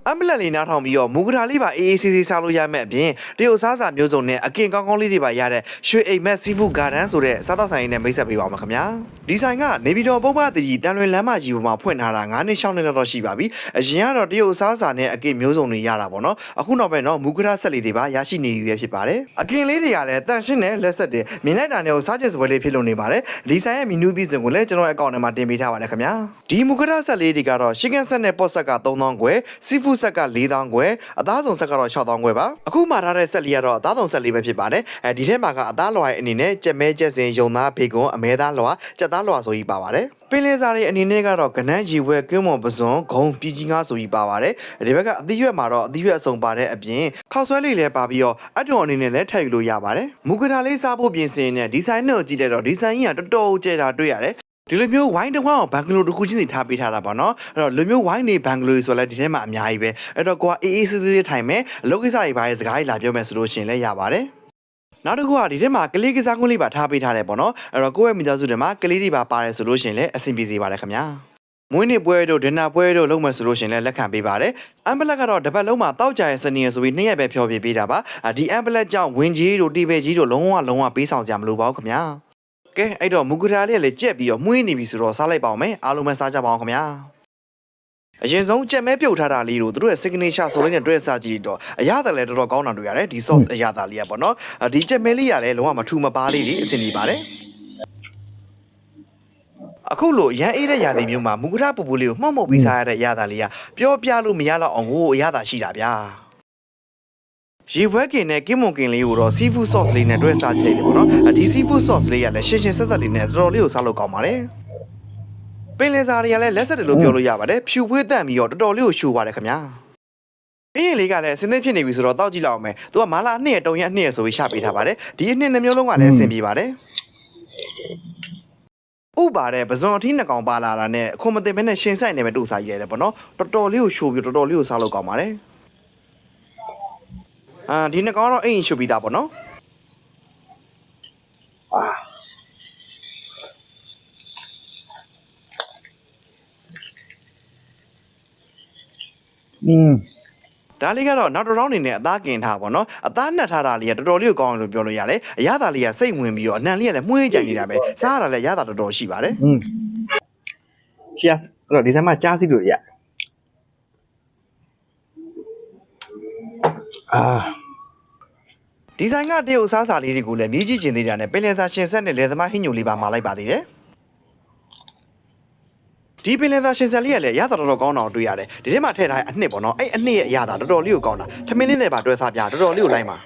အမ်ဘလက်လေးနားထောင်ပြီးတော့မူဂရာလေးပါအေးအေးဆေးဆေးစားလို့ရမယ့်အပြင်တရုတ်စားစာမျိုးစုံနဲ့အကင်ကောင်းကောင်းလေးတွေပါရတဲ့ရွှေအိမ်မက်စီဖူဂါဒန်ဆိုတဲ့စားတောက်ဆိုင်နဲ့မိတ်ဆက်ပေးပါဦးခင်ဗျာဒီဆိုင်ကနေပြည်တော်ပုဗ္ဗတီတန်လွင်လမ်းမကြီးပေါ်မှာဖွင့်ထားတာ9နှစ်6နှစ်တော့ရှိပါပြီအရင်ကတော့တရုတ်စားစာနဲ့အကင်မျိုးစုံတွေရတာပေါ့နော်အခုနောက်ပိုင်းတော့မူဂရာဆက်လေးတွေပါရရှိနေပြီဖြစ်ပါတယ်အကင်လေးတွေကလည်းတန်ရှင်းနဲ့လက်ဆက်တွေမြင်လိုက်တာနဲ့ကိုစားကျင်စပွဲလေးဖြစ်လို့နေပါတယ်ဒီဆိုင်ရဲ့မီနူးပြီးစဉ်ကိုလည်းကျွန်တော်အကောင့်ထဲမှာတင်ပေးထားပါတယ်ခင်ဗျာဒီမူဂရာဆက်လေးတွေကတော့ရှီကန်ဆက်နဲ့ပေါ့ဆက်က3000ကျွဲစီဖူဆက်က4000ကျွဲအသားစုံဆက်ကတော့6000ကျွဲပါအခုမှထားတဲ့ဆက်လေးကတော့အသားစုံဆက်လေးပဲဖြစ်ပါတယ်ဒီထဲမှာကအသားလွှာရဲ့အနေနဲ့ကြက်မဲကြက်စင်ယုံသားဘေကွန်အမဲသားလွှာကြက်သားလွှာဆိုပြီးပါပါတယ်ပင်လယ်စာတွေအနေနဲ့ကတော့ကနန်းရီဝဲကင်းမွန်ပစွန်ဂုံပြည်ကြီးငါဆိုပြီးပါပါတယ်ဒီဘက်ကအသီးရွက်မှာတော့အသီးရွက်အစုံပါတဲ့အပြင်ခောက်ဆွဲလေးလည်းပါပြီးတော့အတုံအနေနဲ့လည်းထည့်ယူလို့ရပါတယ်မူကတာလေးစားဖို့ပြင်ဆင်နေတဲ့ဒီဇိုင်းနဲ့ကြည့်တဲ့တော့ဒီဇိုင်းကြီးကတော်တော်ကျဲတာတွေ့ရတယ်ဒီလိုမျိုးဝိုင်းတစ်ဝန်းအောင်ဘန်ဂလိုတစ်ခုချင်းစီထားပေးထားတာပေါ့နော်အဲ့တော့လူမျိုးဝိုင်းနေဘန်ဂလိုဆိုလဲဒီထဲမှာအများကြီးပဲအဲ့တော့ကိုကအေးအေးဆေးဆေးထိုင်မယ်အလုပ်ကိစ္စတွေပါရဲ့စကားကြီးလာပြောမယ်ဆိုလို့ရှိရင်လည်းရပါတယ်နောက်တစ်ခုကဒီထဲမှာကလေးကစားကွင်းလေးပါထားပေးထားတယ်ပေါ့နော်အဲ့တော့ကိုယ့်ရဲ့မိသားစုတွေမှာကလေးတွေပါပါတယ်ဆိုလို့ရှိရင်လည်းအဆင်ပြေစေပါတယ်ခင်ဗျာမွေးနေ့ပွဲတို့ဒင်နာပွဲတို့လုပ်မယ်ဆိုလို့ရှိရင်လည်းလက်ခံပေးပါတယ်အမ်ဘလက်ကတော့တစ်ပတ်လုံးမှာတောက်ကြရဲ့စနေရဆိုပြီး2ရက်ပဲဖြောပြပေးတာပါဒီအမ်ဘလက်ကြောင့်ဝင်းကြီးတို့တီဘဲကြီးတို့လုံးဝပေးဆောင်စရာမလိုပါဘူးခင်ဗျာကဲအဲ့တော့မူဂရာလေးကလည်းကြက်ပြီးတော့မှုေးနေပြီဆိုတော့စားလိုက်ပါအောင်မယ်အားလုံးပဲစားကြပါအောင်ခင်ဗျာအရင်ဆုံးကြက်မဲပြုတ်ထားတာလေးတို့တို့ရဲ့ signature ဆိုလေးနဲ့တွဲစားကြည့်တော့အရသာလည်းတော်တော်ကောင်းတာတွေ့ရတယ်ဒီ sauce အရသာလေးอ่ะပေါ့နော်ဒီကြက်မဲလေးကလည်းလုံးဝမထူမပါလေးတွေအဆင်ပြေပါတယ်အခုလိုရန်အေးတဲ့ຢာတိမျိုးမှာမူဂရာပူပူလေးကိုမှောက်မှုတ်ပြီးစားရတဲ့ຢာသာလေးကပြောပြလို့မရတော့အောင်ကိုအရသာရှိတာဗျာရေဘွဲကင်နဲ့ကင်းမွန်ကင်လေးကိုတော့ seafood sauce လေးနဲ့တွဲစားကြည့်လိုက်တယ်ပေါ့နော်ဒီ seafood sauce လေးကလည်းရှင်းရှင်းဆက်ဆက်လေးနဲ့တော်တော်လေးကိုစားလို့ကောင်းပါတယ်ပင်လယ်စာတွေကလည်းလက်ဆက်တယ်လို့ပြောလို့ရပါတယ်ဖြူဖွေးတန့်ပြီးတော့တော်တော်လေးကိုရှူပါတယ်ခင်ဗျာအင်းလေးကလည်းအစင်းသင်းဖြစ်နေပြီဆိုတော့တောက်ကြည့်လောက်အောင်မယ်သူကမာလာအနှစ်ရတုံရအနှစ်ရဆိုပြီးရှာပေးထားပါတယ်ဒီအနှစ်နှမျိုးလုံးကလည်းအဆင်ပြေပါတယ်ဥပါတဲ့ပဇွန်အထီးနှစ်ကောင်ပါလာတာနဲ့အခွန်မတင်မဲနဲ့ရှင်ဆိုင်နေပဲတူစားရရတယ်ပေါ့နော်တော်တော်လေးကိုရှူပြီးတော်တော်လေးကိုစားလို့ကောင်းပါတယ်ဒီနှစ်ကောင်တော့အိမ်ရှူပြီးသားပေါ့နော်ဒါလေးကတော့နောက်တစ်ရောင်းနေနဲ့အသားกินထားပါတော့အသားနှက်ထားတာလေးကတော်တော်လေးကိုကောင်းအောင်လို့ပြောလို့ရလေအရသာလေးကစိတ်ဝင်ပြီးတော့အနံလေးကလည်းမှုေးကြိုင်နေတာပဲစားရတာလည်းရတာတော်တော်ရှိပါတယ်cheers အဲ့တော့ဒီထဲမှာကြားစီလို့ရဒီဇိုင်းကတရုတ်စားစာလေးတွေကိုလည်းမြည်ကြည့်ကျင်သေးတာနဲ့ပင်လယ်စာရှင်ဆက်နဲ့လယ်သမားဟင်းညိုလေးပါမှာလိုက်ပါသေးတယ်ဒီပင်လယ်သားရှင်ဆက်လေးကလည်းရတာတော်တော်ကောင်းတာတွေ့ရတယ်ဒီထဲမှာထည့်ထားတဲ့အနှစ်ပေါ့နော်အဲ့အနှစ်ရဲ့အရတာတော်တော်လေးကိုကောင်းတာထမင်းလေးနဲ့ပါတွဲစားပြတော်တော်လေးကိုလိုက်ပါ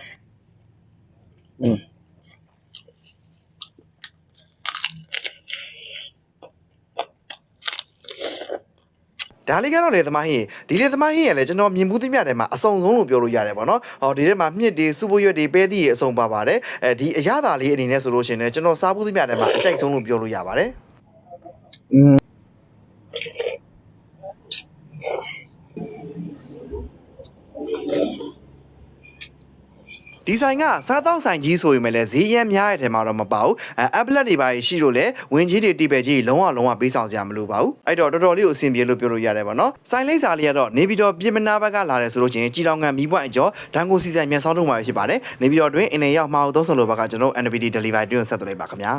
ဒါလေးကတော့လေသမားဟင်းဒီလေသမားဟင်းရလည်းကျွန်တော်မြင်မှုသမျှထဲမှာအစုံဆုံးလို့ပြောလို့ရတယ်ပေါ့နော်ဟောဒီထဲမှာမြစ်တွေစူပွေရွက်တွေပဲသီးတွေအစုံပါပါတယ်ဒီအရသာလေးအနေနဲ့ဆိုလို့ရှိရင်လည်းကျွန်တော်စားမှုသမျှထဲမှာအကြိုက်ဆုံးလို့ပြောလို့ရပါတယ်ဒီဆိုင်ကစားတောက်ဆိုင်ကြီးဆိုရင်လည်းဈေးရမ်းများတဲ့ထဲမှာတော့မပါဘူးအပ်ပလက်တွေပါရှိလို့လေဝင်းကြီးတွေတီပဲကြီးလုံးဝပေးဆောင်စရာမလိုပါဘူးအဲ့တော့တော်တော်လေးကိုအဆင်ပြေလို့ပြောလို့ရတယ်ပေါ့နော်ဆိုင်လိပ်စာလေးကတော့နေပြည်တော်ပြင်မနာဘက်ကလာတယ်ဆိုလို့ချင်းကြီးတောင်ငံမီးပွိုင်းအကျော်ဒန်ကိုစီဆိုင်မြန်ဆောင်တော့မှာဖြစ်ပါတယ်နေပြည်တော်တွင်အင်းနေရောက်မှာတော့ဆုံးလို့ဘက်ကကျွန်တော် NBD Delivery တွင်ဆက်သွယ်လိုက်ပါခင်ဗျာ